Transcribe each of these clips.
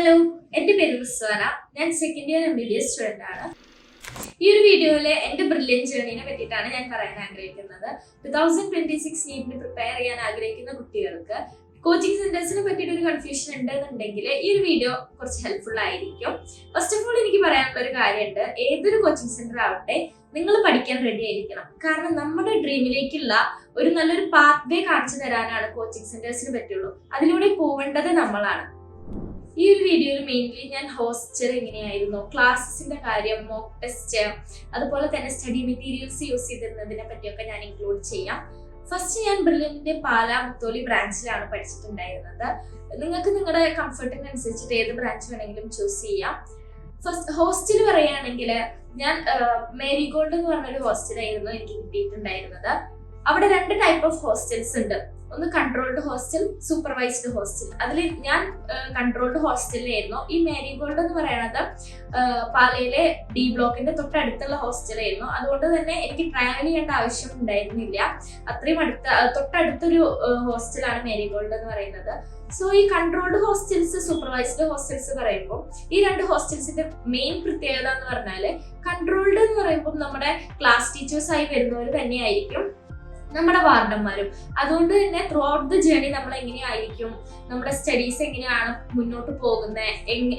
Hello, എൻ്റെ പേര് റിസ്വാന. ഞാൻ സെക്കൻഡ് ഇയർ MBBS സ്റ്റുഡൻ്റ് ആണ്. ഈ ഒരു വീഡിയോയിലെ എൻ്റെ ബ്രില്യൻ ജേർണിനെ പറ്റിയിട്ടാണ് ഞാൻ പറയാൻ ആഗ്രഹിക്കുന്നത്. 2026 നീറ്റിന് പ്രിപ്പയർ ചെയ്യാൻ ആഗ്രഹിക്കുന്ന കുട്ടികൾക്ക് കോച്ചിങ് സെന്റേഴ്സിനെ പറ്റിയിട്ട് ഒരു കൺഫ്യൂഷൻ ഉണ്ടെന്നുണ്ടെങ്കിൽ ഈ ഒരു വീഡിയോ കുറച്ച് ഹെൽപ്ഫുൾ ആയിരിക്കും. ഫസ്റ്റ് ഓഫ് ഓൾ എനിക്ക് പറയാനുള്ള ഒരു കാര്യമുണ്ട്, ഏതൊരു കോച്ചിങ് സെന്റർ ആവട്ടെ നിങ്ങൾ പഠിക്കാൻ റെഡി ആയിരിക്കണം. കാരണം നമ്മുടെ ഡ്രീമിലേക്കുള്ള ഒരു നല്ലൊരു പാത്ത് വേ കാണിച്ചു തരാനാണ് കോച്ചിങ് സെന്റേഴ്സിന് പറ്റുള്ളൂ. അതിലൂടെ പോവേണ്ടത് നമ്മളാണ്. ഈ ഒരു വീഡിയോയിൽ മെയിൻലി ഞാൻ ഹോസ്റ്റൽ എങ്ങനെയായിരുന്നു, ക്ലാസ്സസിന്റെ കാര്യം, മോക്ക് ടെസ്റ്റ്, അതുപോലെ തന്നെ സ്റ്റഡി മെറ്റീരിയൽസ് യൂസ് ചെയ്തിരുന്നതിനെ പറ്റിയൊക്കെ ഞാൻ ഇൻക്ലൂഡ് ചെയ്യാം. ഫസ്റ്റ് ഞാൻ ബ്രില്യന്റിന്റെ പാലാ മുത്തോലി ബ്രാഞ്ചിലാണ് പഠിച്ചിട്ടുണ്ടായിരുന്നത്. നിങ്ങൾക്ക് നിങ്ങളുടെ കംഫർട്ടിനനുസരിച്ചിട്ട് ഏത് ബ്രാഞ്ച് വേണമെങ്കിലും ചൂസ് ചെയ്യാം. ഫസ്റ്റ് ഹോസ്റ്റൽ പറയുകയാണെങ്കിൽ ഞാൻ മേരിഗോൾഡ് എന്ന് പറഞ്ഞൊരു ഹോസ്റ്റലായിരുന്നു എനിക്ക് കിട്ടിയിട്ടുണ്ടായിരുന്നത്. അവിടെ 2 ടൈപ്പ് ഓഫ് ഹോസ്റ്റൽസ് ഉണ്ട്. ഒന്ന് കൺട്രോൾഡ് ഹോസ്റ്റൽ, സൂപ്പർവൈസ്ഡ് ഹോസ്റ്റൽ. അതിൽ ഞാൻ കൺട്രോൾഡ് ഹോസ്റ്റലിലായിരുന്നു. ഈ മേരിഗോൾഡ് എന്ന് പറയുന്നത് പാലയിലെ D ബ്ലോക്കിന്റെ തൊട്ടടുത്തുള്ള ഹോസ്റ്റലായിരുന്നു. അതുകൊണ്ട് തന്നെ എനിക്ക് ട്രാവൽ ചെയ്യേണ്ട ആവശ്യം ഉണ്ടായിരുന്നില്ല. അത്രയും തൊട്ടടുത്തൊരു ഹോസ്റ്റലാണ് മേരിഗോൾഡ് എന്ന് പറയുന്നത്. സോ ഈ കൺട്രോൾഡ് ഹോസ്റ്റൽസ്, സൂപ്പർവൈസ്ഡ് ഹോസ്റ്റൽസ് പറയുമ്പോൾ ഈ 2 ഹോസ്റ്റൽസിന്റെ മെയിൻ പ്രത്യേകത എന്ന് പറഞ്ഞാല്, കൺട്രോൾഡ് എന്ന് പറയുമ്പോൾ നമ്മുടെ ക്ലാസ് ടീച്ചേഴ്സ് ആയി വരുന്നവർ തന്നെയായിരിക്കും നമ്മുടെ വാർഡന്മാരും. അതുകൊണ്ട് തന്നെ ത്രൂ ഔട്ട് ദ ജേർണി നമ്മൾ എങ്ങനെയായിരിക്കും, നമ്മുടെ സ്റ്റഡീസ് എങ്ങനെയാണ് മുന്നോട്ട് പോകുന്നത്,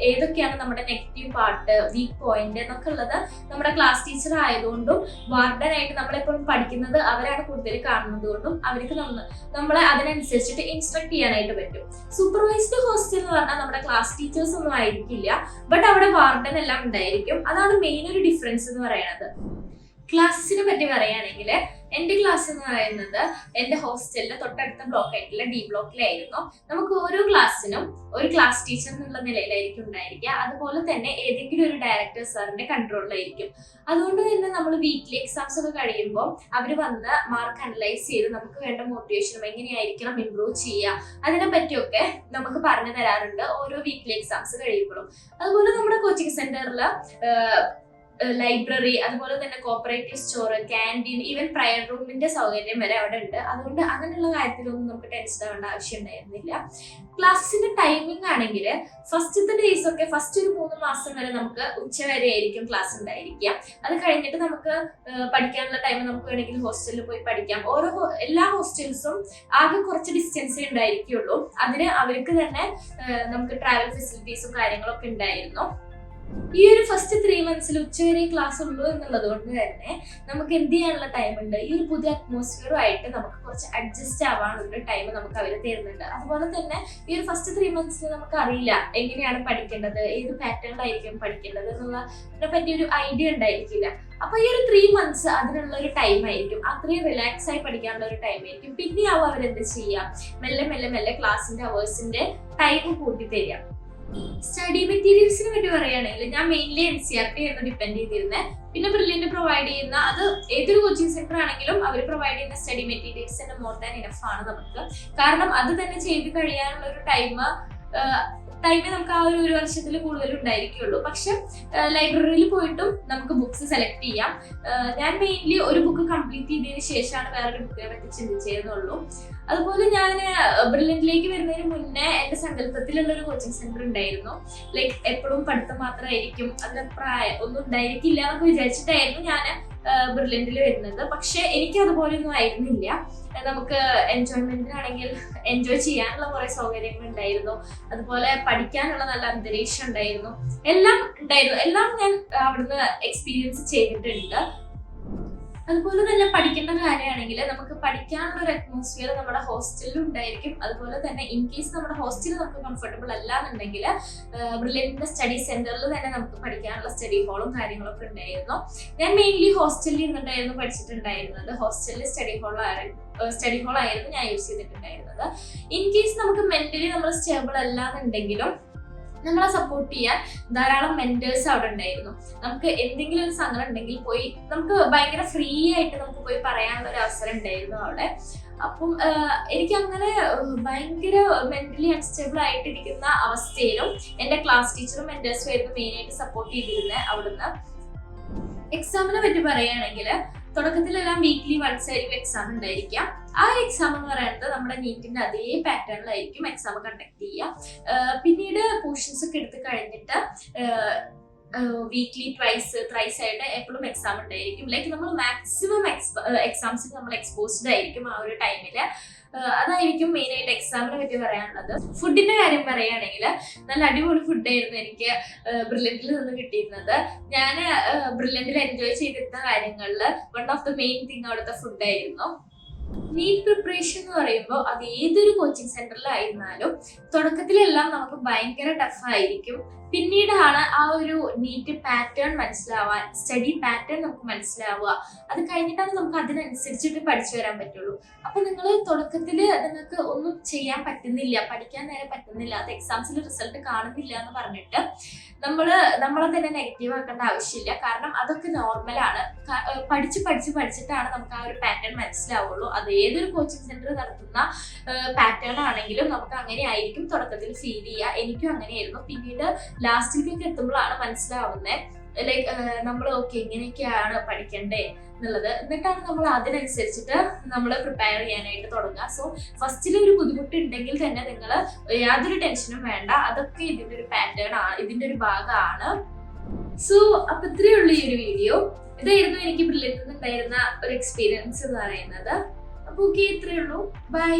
ഏതൊക്കെയാണ് നമ്മുടെ നെഗറ്റീവ് പാർട്ട്, വീക്ക് പോയിന്റ് എന്നൊക്കെ ഉള്ളത് നമ്മുടെ ക്ലാസ് ടീച്ചർ ആയതുകൊണ്ടും വാർഡനായിട്ട് നമ്മളെപ്പോഴും പഠിക്കുന്നത് അവരാണ് കൂടുതൽ കാണുന്നത് കൊണ്ടും അവർക്ക് നമ്മളെ അതിനനുസരിച്ചിട്ട് ഇൻസ്ട്രക്ട് ചെയ്യാനായിട്ട് പറ്റും. സൂപ്പർവൈസ്ഡ് ഹോസ്റ്റൽ എന്ന് പറഞ്ഞാൽ നമ്മുടെ ക്ലാസ് ടീച്ചേഴ്സ് ഒന്നും ആയിരിക്കില്ല, ബട്ട് അവിടെ വാർഡൻ എല്ലാം ഉണ്ടായിരിക്കും. അതാണ് മെയിൻ ഒരു ഡിഫറൻസ് എന്ന് പറയുന്നത്. ക്ലാസ്സിനെ പറ്റി പറയുകയാണെങ്കിൽ എൻ്റെ ക്ലാസ് എന്ന് പറയുന്നത് എൻ്റെ ഹോസ്റ്റലിലെ തൊട്ടടുത്ത ബ്ലോക്ക് ആയിട്ടുള്ള D ബ്ലോക്കിലായിരുന്നു. നമുക്ക് ഓരോ ക്ലാസ്സിനും ഒരു ക്ലാസ് ടീച്ചർ എന്നുള്ള നിലയിലായിരിക്കും ഉണ്ടായിരിക്കുക. അതുപോലെ തന്നെ ഏതെങ്കിലും ഒരു ഡയറക്ടർ സാറിന്റെ കൺട്രോളിലായിരിക്കും. അതുകൊണ്ട് തന്നെ നമ്മൾ വീക്ക്ലി എക്സാംസ് ഒക്കെ കഴിയുമ്പോൾ അവർ വന്ന് മാർക്ക് അനലൈസ് ചെയ്ത് നമുക്ക് വേണ്ട മോട്ടിവേഷനും എങ്ങനെയായിരിക്കണം ഇംപ്രൂവ് ചെയ്യുക അതിനെ പറ്റിയൊക്കെ നമുക്ക് പറഞ്ഞു തരാറുണ്ട് ഓരോ വീക്ക്ലി എക്സാംസ് കഴിയുമ്പോഴും. അതുപോലെ നമ്മുടെ കോച്ചിങ് സെന്ററിൽ ലൈബ്രറി, അതുപോലെ തന്നെ cooperative store, canteen, even prayer റൂമിന്റെ സൗകര്യം വരെ അവിടെ ഉണ്ട്. അതുകൊണ്ട് അങ്ങനെയുള്ള കാര്യത്തിലൊന്നും നമുക്ക് ടെൻഷൻ ആവേണ്ട ആവശ്യം ഉണ്ടായിരുന്നില്ല. ക്ലാസ്സിന്റെ ടൈമിംഗ് ആണെങ്കിൽ ഫസ്റ്റത്തെ ഡേയ്സ് ഒക്കെ ഫസ്റ്റ് ഒരു 3 മാസം വരെ നമുക്ക് ഉച്ചവരെ ആയിരിക്കും ക്ലാസ് ഉണ്ടായിരിക്കുക. അത് കഴിഞ്ഞിട്ട് നമുക്ക് പഠിക്കാനുള്ള ടൈം നമുക്ക് വേണമെങ്കിൽ ഹോസ്റ്റലിൽ പോയി പഠിക്കാം. എല്ലാ ഹോസ്റ്റൽസും ആകെ കുറച്ച് ഡിസ്റ്റൻസേ ഉണ്ടായിരിക്കുള്ളൂ. അതിന് അവർക്ക് തന്നെ നമുക്ക് ട്രാവൽ ഫെസിലിറ്റീസും കാര്യങ്ങളൊക്കെ ഉണ്ടായിരുന്നു. ഈ ഒരു ഫസ്റ്റ് 3 മന്ത്സിൽ ഉച്ചവരെ ക്ലാസ് ഉള്ളൂ എന്നുള്ളത് കൊണ്ട് തന്നെ നമുക്ക് എന്ത് ചെയ്യാനുള്ള ടൈം ഉണ്ട്. ഈ ഒരു പുതിയ അറ്റ്മോസ്ഫിയറുമായിട്ട് നമുക്ക് കുറച്ച് അഡ്ജസ്റ്റ് ആവാനുള്ള ടൈം നമുക്ക് അവർ തരുന്നുണ്ട്. അതുപോലെ തന്നെ ഈ ഒരു ഫസ്റ്റ് 3 മന്ത്സിൽ നമുക്ക് അറിയില്ല എങ്ങനെയാണ് പഠിക്കേണ്ടത്, ഏത് പാറ്റേണിലായിരിക്കും പഠിക്കേണ്ടത് എന്നുള്ളതിനെ പറ്റി ഒരു ഐഡിയ ഉണ്ടായിരിക്കില്ല. അപ്പൊ ഈ ഒരു 3 മന്ത്സ് അതിനുള്ള ഒരു ടൈം ആയിരിക്കും. അത്രയും റിലാക്സ് ആയി പഠിക്കാനുള്ള ഒരു ടൈം ആയിരിക്കും. പിന്നെയാവും അവരെന്ത് ചെയ്യുക, മെല്ലെ മെല്ലെ മെല്ലെ ക്ലാസ്സിന്റെ അവേഴ്സിന്റെ ടൈം കൂട്ടി തരിക. സ്റ്റഡി മെറ്റീരിയൽസിനെ പറ്റി പറയുകയാണെങ്കിൽ ഞാൻ മെയിൻലി NCERT ആയിരുന്നു ഡിപ്പെൻഡ് ചെയ്തിരുന്നത്. പിന്നെ ബ്രില്യന്റ് പ്രൊവൈഡ് ചെയ്യുന്ന, അത് ഏതൊരു കോച്ചിങ് സെന്റർ ആണെങ്കിലും അവർ പ്രൊവൈഡ് ചെയ്യുന്ന സ്റ്റഡി മെറ്റീരിയൽസിന്റെ മോർ ദാൻ ഇനഫ് ആണ് നമുക്ക്. കാരണം അത് തന്നെ ചെയ്ത് കഴിയാനുള്ള ഒരു ടൈം നമുക്ക് ആ ഒരു വർഷത്തിൽ കൂടുതൽ ഉണ്ടായിരിക്കുള്ളൂ. പക്ഷെ ലൈബ്രറിയിൽ പോയിട്ടും നമുക്ക് ബുക്സ് സെലക്ട് ചെയ്യാം. ഞാൻ മെയിൻലി ഒരു ബുക്ക് കംപ്ലീറ്റ് ചെയ്തതിന് ശേഷമാണ് വേറൊരു ബുക്കിനെ പറ്റി ചിന്തിച്ചതെന്നുള്ളൂ. അതുപോലെ ഞാൻ ബ്രില്യന്റിലേക്ക് വരുന്നതിന് മുന്നേ എൻ്റെ സങ്കല്പത്തിലുള്ള ഒരു കോച്ചിങ് സെന്റർ ഉണ്ടായിരുന്നു. ലൈക്ക് എപ്പോഴും പഠിത്തം മാത്രമായിരിക്കും, അതിന് ഒന്നും ഉണ്ടായിരിക്കില്ല എന്നൊക്കെ വിചാരിച്ചിട്ടായിരുന്നു ഞാൻ ബ്രില്യന്റിൽ വരുന്നത്. പക്ഷെ എനിക്ക് അതുപോലെ ഒന്നും ആയിരുന്നില്ല. നമുക്ക് എൻജോയ്മെന്റിനാണെങ്കിൽ എൻജോയ് ചെയ്യാനുള്ള കുറെ സൗകര്യങ്ങൾ ഉണ്ടായിരുന്നു. അതുപോലെ പഠിക്കാനുള്ള നല്ല അന്തരീക്ഷം ഉണ്ടായിരുന്നു. എല്ലാം ഞാൻ അവിടുന്ന് എക്സ്പീരിയൻസ് ചെയ്തിട്ടുണ്ട്. അതുപോലെ തന്നെ പഠിക്കേണ്ട കാര്യമാണെങ്കിൽ നമുക്ക് പഠിക്കാനുള്ള ഒരു അറ്റ്മോസ്ഫിയർ നമ്മുടെ ഹോസ്റ്റലിൽ ഉണ്ടായിരിക്കും. അതുപോലെ തന്നെ ഇൻ കേസ് നമ്മുടെ ഹോസ്റ്റലിൽ നമുക്ക് കംഫർട്ടബിൾ അല്ല എന്നുണ്ടെങ്കിൽ ബ്രില്യന്റിന്റെ സ്റ്റഡി സെന്ററിൽ തന്നെ നമുക്ക് പഠിക്കാനുള്ള സ്റ്റഡി ഹോളും കാര്യങ്ങളൊക്കെ ഉണ്ടായിരുന്നു. ഞാൻ മെയിൻലി ഹോസ്റ്റലിൽ ഇരുന്നിട്ടായിരുന്നു പഠിച്ചിട്ടുണ്ടായിരുന്നത്. ഹോസ്റ്റലിൽ സ്റ്റഡി ഹോളായിരുന്നു ഞാൻ യൂസ് ചെയ്തിട്ടുണ്ടായിരുന്നത്. ഇൻ കേസ് നമുക്ക് മെന്റലി നമ്മൾ സ്റ്റേബിൾ അല്ല എന്നുണ്ടെങ്കിലും നമ്മളെ സപ്പോർട്ട് ചെയ്യാൻ ധാരാളം മെന്റേഴ്സ് അവിടെ ഉണ്ടായിരുന്നു. നമുക്ക് എന്തെങ്കിലും ഒരു സങ്കടം ഉണ്ടെങ്കിൽ പോയി നമുക്ക് ഭയങ്കര ഫ്രീ ആയിട്ട് നമുക്ക് പോയി പറയാനുള്ള ഒരു അവസരം ഉണ്ടായിരുന്നു അവിടെ. അപ്പം എനിക്ക് അങ്ങനെ ഭയങ്കര മെന്റലി അൺസ്റ്റേബിൾ ആയിട്ടിരിക്കുന്ന അവസ്ഥയിലും എൻ്റെ ക്ലാസ് ടീച്ചറും മെന്റേഴ്സും ആയിരുന്നു മെയിനായിട്ട് സപ്പോർട്ട് ചെയ്തിരുന്നത് അവിടുന്ന്. എക്സാമിനെ പറ്റി പറയുകയാണെങ്കിൽ തുടക്കത്തിലെല്ലാം വീക്ക്ലി വൺസ് ആയിരിക്കും എക്സാം ഉണ്ടായിരിക്കാം. ആ എക്സാം എന്ന് പറയുന്നത് നമ്മുടെ നീറ്റിന്റെ അതേ പാറ്റേണിലായിരിക്കും എക്സാം കണ്ടക്ട് ചെയ്യുക. പിന്നീട് പോർഷൻസ് ഒക്കെ എടുത്ത് കഴിഞ്ഞിട്ട് വീക്ക്ലി ത്രൈസ് ആയിട്ട് എപ്പോഴും എക്സാം ഉണ്ടായിരിക്കും. ലൈക്ക് നമ്മൾ മാക്സിമം എക്സാംസിന് നമ്മൾ എക്സ്പോസ്ഡ് ആയിരിക്കും ആ ഒരു ടൈമില്. അതായിരിക്കും മെയിൻ ആയിട്ട് എക്സാമിനെ പറ്റി പറയാനുള്ളത്. ഫുഡിന്റെ കാര്യം പറയുകയാണെങ്കിൽ നല്ല അടിപൊളി ഫുഡായിരുന്നു എനിക്ക് ബ്രില്യന്റിൽ നിന്ന് കിട്ടിയിരുന്നത്. ഞാൻ ബ്രില്യന്റിൽ എൻജോയ് ചെയ്തിരുന്ന കാര്യങ്ങളിൽ one of the main thing അവിടുത്തെ ഫുഡായിരുന്നു. നീറ്റ് പ്രിപ്പറേഷൻ എന്ന് പറയുമ്പോൾ അത് ഏതൊരു കോച്ചിങ് സെന്ററിലായിരുന്നാലും തുടക്കത്തിലെല്ലാം നമുക്ക് ഭയങ്കര ടഫായിരിക്കും. പിന്നീടാണ് ആ ഒരു നീറ്റ് പാറ്റേൺ മനസ്സിലാവാൻ, സ്റ്റഡി പാറ്റേൺ നമുക്ക് മനസ്സിലാവുക. അത് കഴിഞ്ഞിട്ടാണ് നമുക്ക് അതിനനുസരിച്ചിട്ട് പഠിച്ചു വരാൻ പറ്റുള്ളൂ. അപ്പൊ നിങ്ങൾ തുടക്കത്തിൽ നിങ്ങൾക്ക് ഒന്നും ചെയ്യാൻ പറ്റുന്നില്ല, പഠിക്കാൻ നേരെ പറ്റുന്നില്ല, അത് എക്സാംസിൽ റിസൾട്ട് കാണുന്നില്ല എന്ന് പറഞ്ഞിട്ട് നമ്മളെ തന്നെ നെഗറ്റീവ് ആക്കേണ്ട ആവശ്യമില്ല. കാരണം അതൊക്കെ നോർമലാണ്. പഠിച്ചിട്ടാണ് നമുക്ക് ആ ഒരു പാറ്റേൺ മനസ്സിലാവുള്ളൂ. അത് ഏതൊരു കോച്ചിങ് സെന്റർ നടത്തുന്ന പാറ്റേൺ ആണെങ്കിലും നമുക്ക് അങ്ങനെ ആയിരിക്കും തുടക്കത്തിൽ ഫീൽ ചെയ്യുക. എനിക്കും അങ്ങനെയായിരുന്നു. പിന്നീട് ലാസ്റ്റിലേക്കൊക്കെ എത്തുമ്പോഴാണ് മനസ്സിലാവുന്നത് ലൈക്ക് നമ്മൾ ഓക്കെ ഇങ്ങനെയൊക്കെയാണ് പഠിക്കണ്ടേ എന്നുള്ളത്. എന്നിട്ടാണ് നമ്മൾ അതിനനുസരിച്ചിട്ട് നമ്മൾ പ്രിപ്പയർ ചെയ്യാനായിട്ട് തുടങ്ങുക. സോ ഫസ്റ്റിൽ ഒരു ബുദ്ധിമുട്ടുണ്ടെങ്കിൽ തന്നെ നിങ്ങൾ യാതൊരു ടെൻഷനും വേണ്ട. അതൊക്കെ ഇതിന്റെ ഒരു പാറ്റേൺ ആണ്, ഇതിന്റെ ഒരു ഭാഗമാണ്. സോ അപ്പൊ ഇത്രയേ ഉള്ളൂ ഈ ഒരു വീഡിയോ. ഇതായിരുന്നു എനിക്ക് ബ്രില്യന്റിൽ നിന്നുണ്ടായിരുന്ന ഒരു എക്സ്പീരിയൻസ് എന്ന് പറയുന്നത്. അപ്പൊ ഓക്കെ, ഇത്രയേ ഉള്ളൂ. ബൈ.